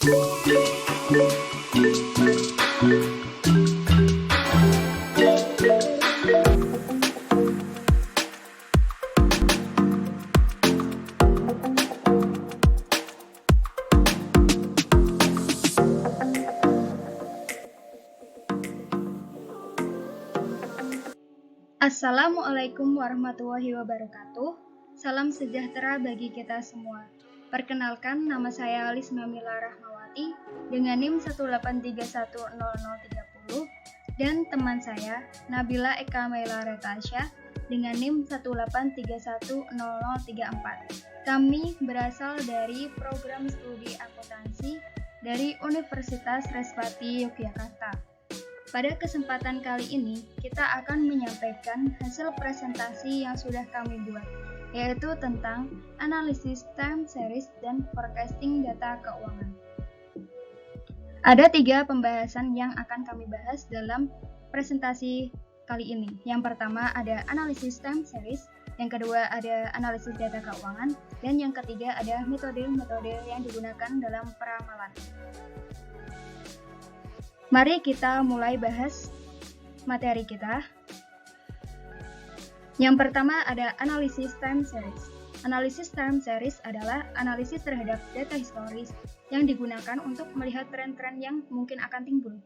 Assalamualaikum warahmatullahi wabarakatuh. Salam sejahtera bagi kita semua. Perkenalkan, nama saya Lisna Mila Rahmawati dengan NIM 183100030 dan teman saya Nabila Eka Maila Retasya dengan NIM 183100034. Kami berasal dari program studi akuntansi dari Universitas Respati Yogyakarta. Pada kesempatan kali ini, kita akan menyampaikan hasil presentasi yang sudah kami buat, yaitu tentang analisis time series dan forecasting data keuangan. Ada 3 pembahasan yang akan kami bahas dalam presentasi kali ini. Yang pertama ada analisis time series, yang kedua ada analisis data keuangan, dan yang ketiga ada metode-metode yang digunakan dalam peramalan. Mari kita mulai bahas materi kita. Yang pertama ada analisis time series. Analisis time series adalah analisis terhadap data historis yang digunakan untuk melihat tren-tren yang mungkin akan timbul.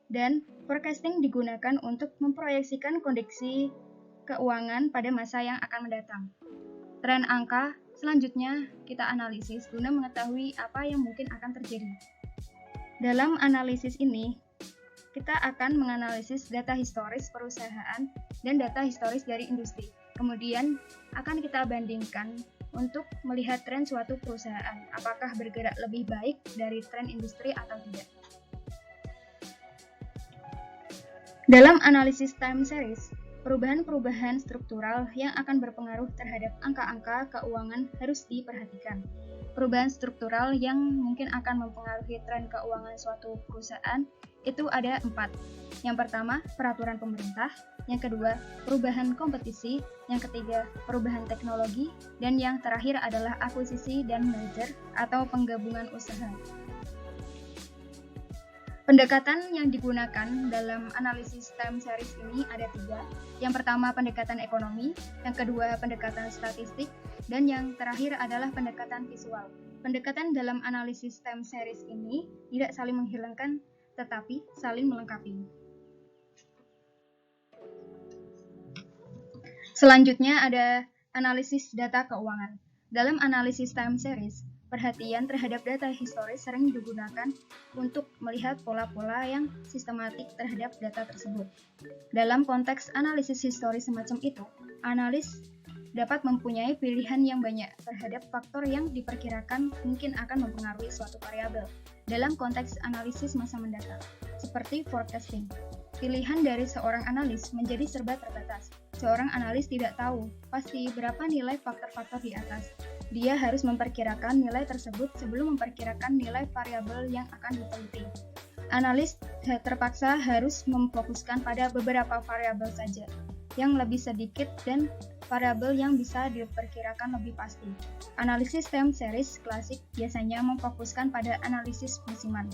Dan forecasting digunakan untuk memproyeksikan kondisi keuangan pada masa yang akan mendatang. Tren angka selanjutnya kita analisis guna mengetahui apa yang mungkin akan terjadi. Dalam analisis ini, kita akan menganalisis data historis perusahaan dan data historis dari industri. Kemudian akan kita bandingkan untuk melihat tren suatu perusahaan, apakah bergerak lebih baik dari tren industri atau tidak. Dalam analisis time series, perubahan-perubahan struktural yang akan berpengaruh terhadap angka-angka keuangan harus diperhatikan. Perubahan struktural yang mungkin akan mempengaruhi tren keuangan suatu perusahaan itu ada 4. Yang pertama, peraturan pemerintah. Yang kedua, perubahan kompetisi. Yang ketiga, perubahan teknologi. Dan yang terakhir adalah akuisisi dan merger atau penggabungan usaha. Pendekatan yang digunakan dalam analisis time series ini ada 3. Yang pertama, pendekatan ekonomi. Yang kedua, pendekatan statistik. Dan yang terakhir adalah pendekatan visual. Pendekatan dalam analisis time series ini tidak saling menghilangkan, tetapi saling melengkapi. Selanjutnya ada analisis data keuangan. Dalam analisis time series, perhatian terhadap data historis sering digunakan untuk melihat pola-pola yang sistematik terhadap data tersebut. Dalam konteks analisis historis semacam itu, analis dapat mempunyai pilihan yang banyak terhadap faktor yang diperkirakan mungkin akan mempengaruhi suatu variabel dalam konteks analisis masa mendatang, seperti forecasting. Pilihan dari seorang analis menjadi serba terbatas. Seorang analis tidak tahu pasti berapa nilai faktor-faktor di atas. Dia harus memperkirakan nilai tersebut sebelum memperkirakan nilai variabel yang akan diteliti. Analis terpaksa harus memfokuskan pada beberapa variabel saja, yang lebih sedikit dan variabel yang bisa diperkirakan lebih pasti. Analisis time series klasik biasanya memfokuskan pada analisis musiman.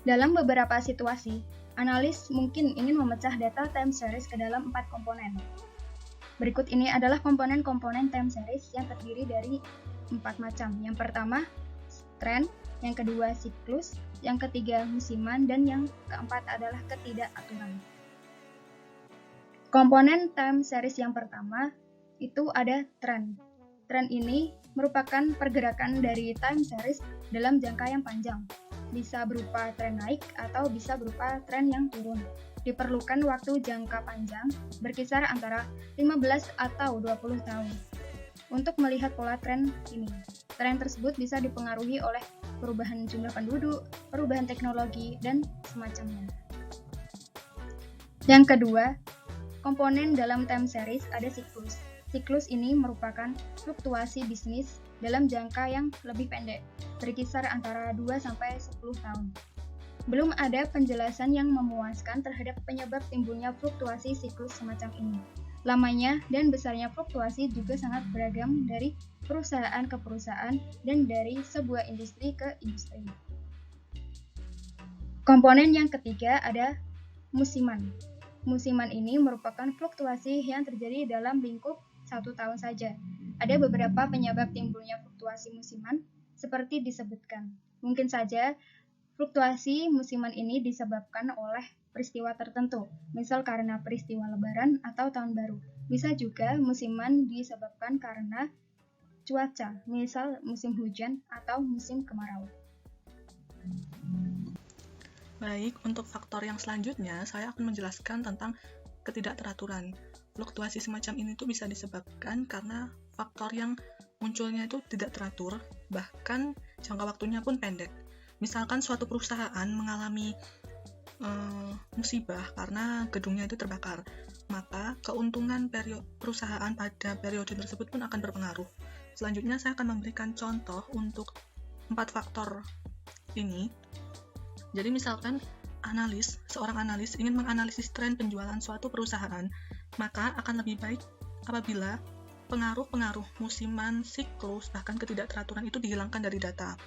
Dalam beberapa situasi, analis mungkin ingin memecah data time series ke dalam 4 komponen. Berikut ini adalah komponen-komponen time series yang terdiri dari 4 macam. Yang pertama, tren, yang kedua siklus, yang ketiga musiman, dan yang keempat adalah ketidakaturan. Komponen time series yang pertama itu ada tren. Tren ini merupakan pergerakan dari time series dalam jangka yang panjang. Bisa berupa tren naik atau bisa berupa tren yang turun. Diperlukan waktu jangka panjang berkisar antara 15 atau 20 tahun untuk melihat pola tren ini. Tren tersebut bisa dipengaruhi oleh perubahan jumlah penduduk, perubahan teknologi, dan semacamnya. Yang kedua, komponen dalam time series ada siklus. Siklus ini merupakan fluktuasi bisnis dalam jangka yang lebih pendek, berkisar antara 2-10 tahun. Belum ada penjelasan yang memuaskan terhadap penyebab timbulnya fluktuasi siklus semacam ini. Lamanya dan besarnya fluktuasi juga sangat beragam dari perusahaan ke perusahaan dan dari sebuah industri ke industri. Komponen yang ketiga ada musiman. Musiman ini merupakan fluktuasi yang terjadi dalam lingkup 1 tahun saja. Ada beberapa penyebab timbulnya fluktuasi musiman seperti disebutkan. Mungkin saja fluktuasi musiman ini disebabkan oleh peristiwa tertentu, misal karena peristiwa lebaran atau tahun baru. Bisa juga musiman disebabkan karena cuaca, misal musim hujan atau musim kemarau. Baik, untuk faktor yang selanjutnya, saya akan menjelaskan tentang ketidakteraturan. Fluktuasi semacam ini tuh bisa disebabkan karena faktor yang munculnya itu tidak teratur, bahkan jangka waktunya pun pendek. Misalkan suatu perusahaan mengalami musibah karena gedungnya itu terbakar, maka keuntungan perusahaan pada periode tersebut pun akan berpengaruh. Selanjutnya saya akan memberikan contoh untuk 4 faktor ini. Jadi misalkan seorang analis ingin menganalisis tren penjualan suatu perusahaan, maka akan lebih baik apabila pengaruh-pengaruh musiman, siklus, bahkan ketidakteraturan itu dihilangkan dari data.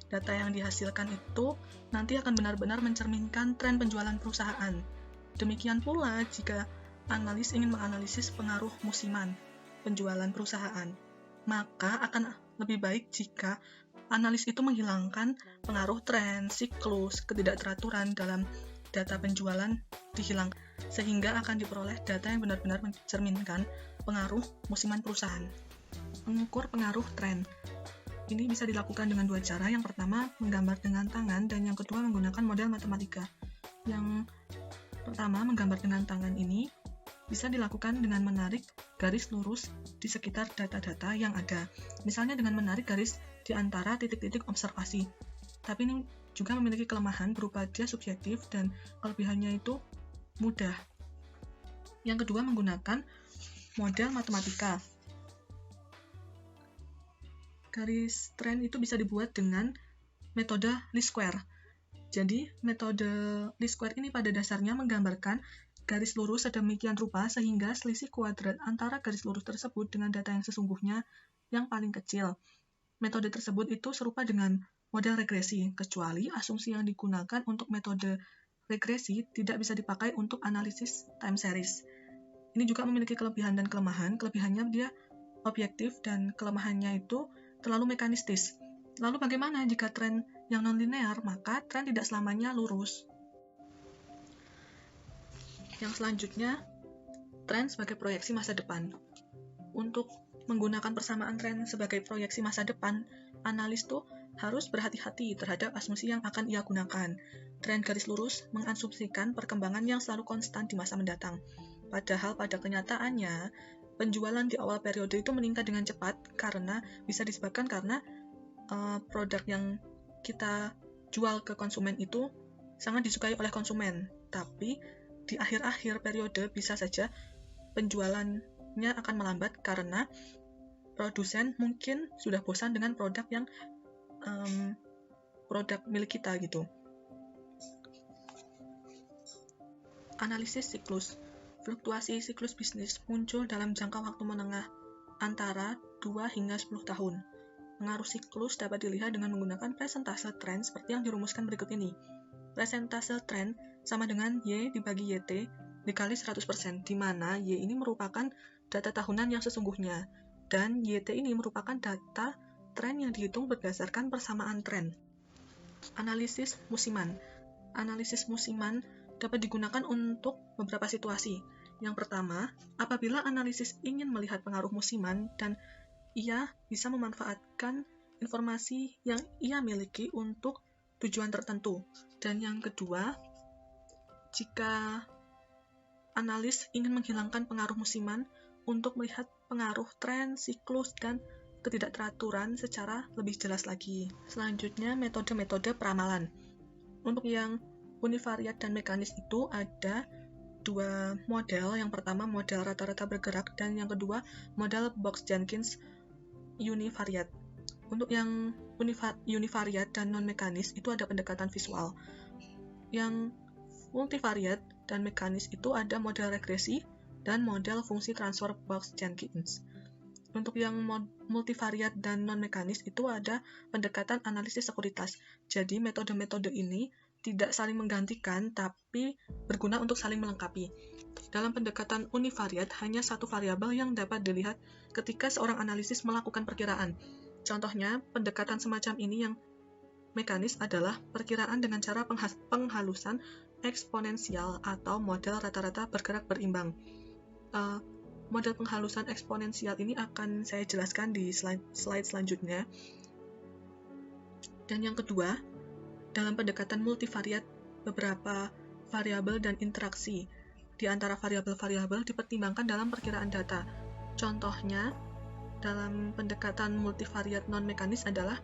Data yang dihasilkan itu nanti akan benar-benar mencerminkan tren penjualan perusahaan. Demikian pula jika analis ingin menganalisis pengaruh musiman, penjualan perusahaan, maka akan lebih baik jika analis itu menghilangkan pengaruh tren, siklus, ketidakteraturan dalam data penjualan dihilangkan, sehingga akan diperoleh data yang benar-benar mencerminkan pengaruh musiman perusahaan. Mengukur pengaruh tren. Ini bisa dilakukan dengan 2 cara. Yang pertama, menggambar dengan tangan, dan yang kedua, menggunakan model matematika. Yang pertama, menggambar dengan tangan ini bisa dilakukan dengan menarik garis lurus di sekitar data-data yang ada. Misalnya dengan menarik garis di antara titik-titik observasi. Tapi ini juga memiliki kelemahan berupa dia subjektif dan kelebihannya itu mudah. Yang kedua, menggunakan model matematika. Garis tren itu bisa dibuat dengan metode least square. Jadi, metode least square ini pada dasarnya menggambarkan garis lurus sedemikian rupa sehingga selisih kuadrat antara garis lurus tersebut dengan data yang sesungguhnya yang paling kecil. Metode tersebut itu serupa dengan model regresi, kecuali asumsi yang digunakan untuk metode regresi tidak bisa dipakai untuk analisis time series. Ini juga memiliki kelebihan dan kelemahan. Kelebihannya dia objektif dan kelemahannya itu terlalu mekanistis. Lalu bagaimana jika tren yang non-linear? Maka tren tidak selamanya lurus. Yang selanjutnya, tren sebagai proyeksi masa depan. Untuk menggunakan persamaan tren sebagai proyeksi masa depan, analis tuh harus berhati-hati terhadap asumsi yang akan ia gunakan. Tren garis lurus mengasumsikan perkembangan yang selalu konstan di masa mendatang. Padahal pada kenyataannya, penjualan di awal periode itu meningkat dengan cepat karena bisa disebabkan karena produk yang kita jual ke konsumen itu sangat disukai oleh konsumen. Tapi di akhir-akhir periode bisa saja penjualannya akan melambat karena produsen mungkin sudah bosan dengan produk yang produk milik kita gitu. Analisis siklus. Fluktuasi siklus bisnis muncul dalam jangka waktu menengah antara 2 hingga 10 tahun. Pengaruh siklus dapat dilihat dengan menggunakan presentase tren seperti yang dirumuskan berikut ini. Presentase tren sama dengan Y dibagi YT dikali 100%, di mana Y ini merupakan data tahunan yang sesungguhnya, dan YT ini merupakan data tren yang dihitung berdasarkan persamaan tren. Analisis musiman. Analisis musiman dapat digunakan untuk beberapa situasi. Yang pertama, apabila analisis ingin melihat pengaruh musiman dan ia bisa memanfaatkan informasi yang ia miliki untuk tujuan tertentu. Dan yang kedua, jika analis ingin menghilangkan pengaruh musiman untuk melihat pengaruh tren, siklus, dan ketidakteraturan secara lebih jelas lagi. Selanjutnya, metode-metode peramalan. Untuk yang univariat dan mekanis itu ada 2 model. Yang pertama model rata-rata bergerak dan yang kedua model Box-Jenkins univariat. Untuk yang univariat dan non-mekanis itu ada pendekatan visual. Yang multivariat dan mekanis itu ada model regresi dan model fungsi transfer Box-Jenkins. Untuk yang multivariat dan non-mekanis itu ada pendekatan analisis sekuritas. Jadi metode-metode ini tidak saling menggantikan, tapi berguna untuk saling melengkapi. Dalam pendekatan univariat, hanya satu variabel yang dapat dilihat ketika seorang analisis melakukan perkiraan. Contohnya, pendekatan semacam ini yang mekanis adalah perkiraan dengan cara penghalusan eksponensial atau model rata-rata bergerak berimbang. Model penghalusan eksponensial ini akan saya jelaskan di slide selanjutnya. Dan yang kedua, dalam pendekatan multivariat, beberapa variabel dan interaksi di antara variabel-variabel dipertimbangkan dalam perkiraan data. Contohnya, dalam pendekatan multivariat non-mekanis adalah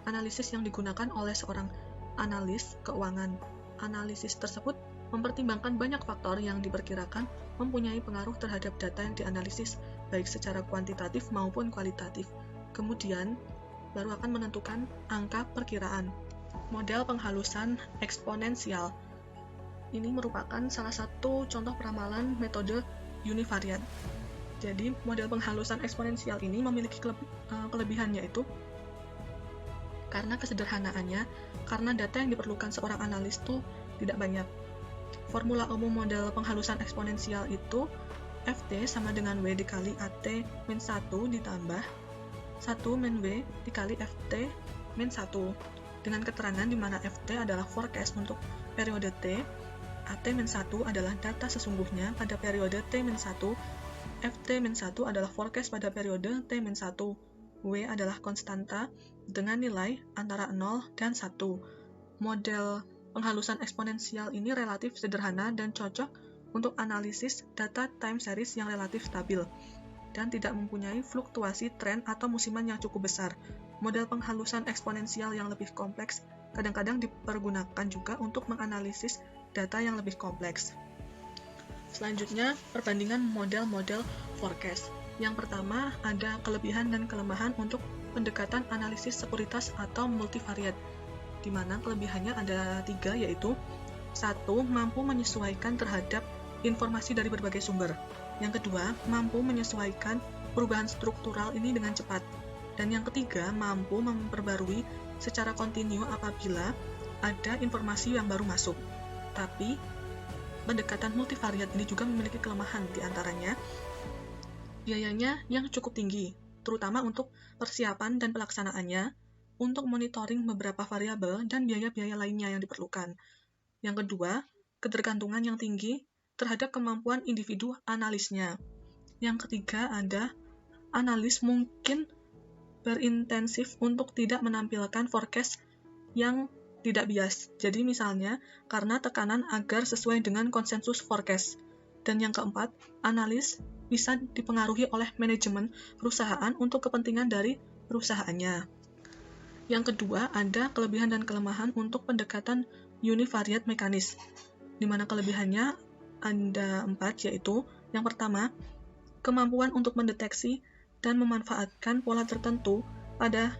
analisis yang digunakan oleh seorang analis keuangan. Analisis tersebut mempertimbangkan banyak faktor yang diperkirakan mempunyai pengaruh terhadap data yang dianalisis, baik secara kuantitatif maupun kualitatif. Kemudian, baru akan menentukan angka perkiraan. Model penghalusan eksponensial. Ini merupakan salah satu contoh peramalan metode univariat. Jadi, model penghalusan eksponensial ini memiliki kelebihan, yaitu karena kesederhanaannya, karena data yang diperlukan seorang analis itu tidak banyak. Formula umum model penghalusan eksponensial itu Ft sama dengan W dikali At min 1 ditambah 1 min W dikali Ft min 1, dengan keterangan di mana Ft adalah forecast untuk periode T, At min 1 adalah data sesungguhnya pada periode T min 1, Ft min 1 adalah forecast pada periode T min 1, W adalah konstanta dengan nilai antara 0 dan 1. Model penghalusan eksponensial ini relatif sederhana dan cocok untuk analisis data time series yang relatif stabil dan tidak mempunyai fluktuasi tren atau musiman yang cukup besar. Model penghalusan eksponensial yang lebih kompleks kadang-kadang dipergunakan juga untuk menganalisis data yang lebih kompleks. Selanjutnya, perbandingan model-model forecast. Yang pertama, ada kelebihan dan kelemahan untuk pendekatan analisis sekuritas atau multivariat, di mana kelebihannya ada 3, yaitu 1. Mampu menyesuaikan terhadap informasi dari berbagai sumber. Yang kedua, mampu menyesuaikan perubahan struktural ini dengan cepat. Dan yang ketiga, mampu memperbarui secara kontinu apabila ada informasi yang baru masuk. Tapi, pendekatan multivariat ini juga memiliki kelemahan, di antaranya biayanya yang cukup tinggi, terutama untuk persiapan dan pelaksanaannya, untuk monitoring beberapa variabel dan biaya-biaya lainnya yang diperlukan. Yang kedua, ketergantungan yang tinggi terhadap kemampuan individu analisnya. Yang ketiga, ada analis mungkin berintensif untuk tidak menampilkan forecast yang tidak bias. Jadi misalnya, karena tekanan agar sesuai dengan konsensus forecast. Dan yang keempat, analis bisa dipengaruhi oleh manajemen perusahaan untuk kepentingan dari perusahaannya. Yang kedua, ada kelebihan dan kelemahan untuk pendekatan univariat mekanis, di mana kelebihannya ada 4, yaitu yang pertama, kemampuan untuk mendeteksi dan memanfaatkan pola tertentu pada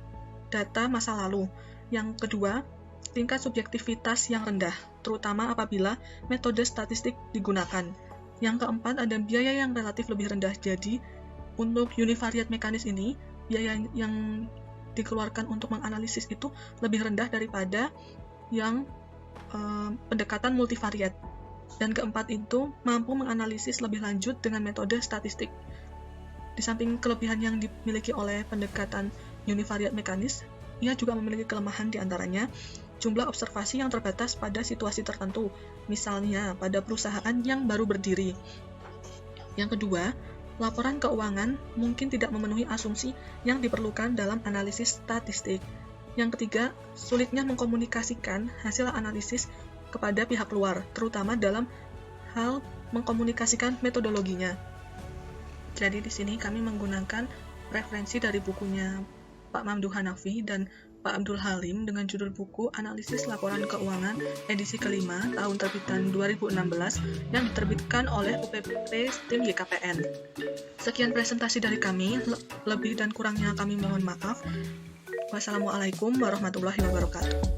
data masa lalu. Yang kedua, tingkat subjektivitas yang rendah, terutama apabila metode statistik digunakan. Yang keempat, ada biaya yang relatif lebih rendah. Jadi, untuk univariat mekanis ini, biaya yang dikeluarkan untuk menganalisis itu lebih rendah daripada yang pendekatan multivariat. Dan keempat itu mampu menganalisis lebih lanjut dengan metode statistik. Di samping kelebihan yang dimiliki oleh pendekatan univariat mekanis, ia juga memiliki kelemahan, di antaranya jumlah observasi yang terbatas pada situasi tertentu, misalnya pada perusahaan yang baru berdiri. Yang kedua, laporan keuangan mungkin tidak memenuhi asumsi yang diperlukan dalam analisis statistik. Yang ketiga, sulitnya mengkomunikasikan hasil analisis kepada pihak luar, terutama dalam hal mengkomunikasikan metodologinya. Jadi di sini kami menggunakan referensi dari bukunya Pak Mamdu Hanafi dan Pak Abdul Halim dengan judul buku Analisis Laporan Keuangan edisi kelima tahun terbitan 2016 yang diterbitkan oleh UPPP tim YKPN. Sekian presentasi dari kami, lebih dan kurangnya kami mohon maaf. Wassalamualaikum warahmatullahi wabarakatuh.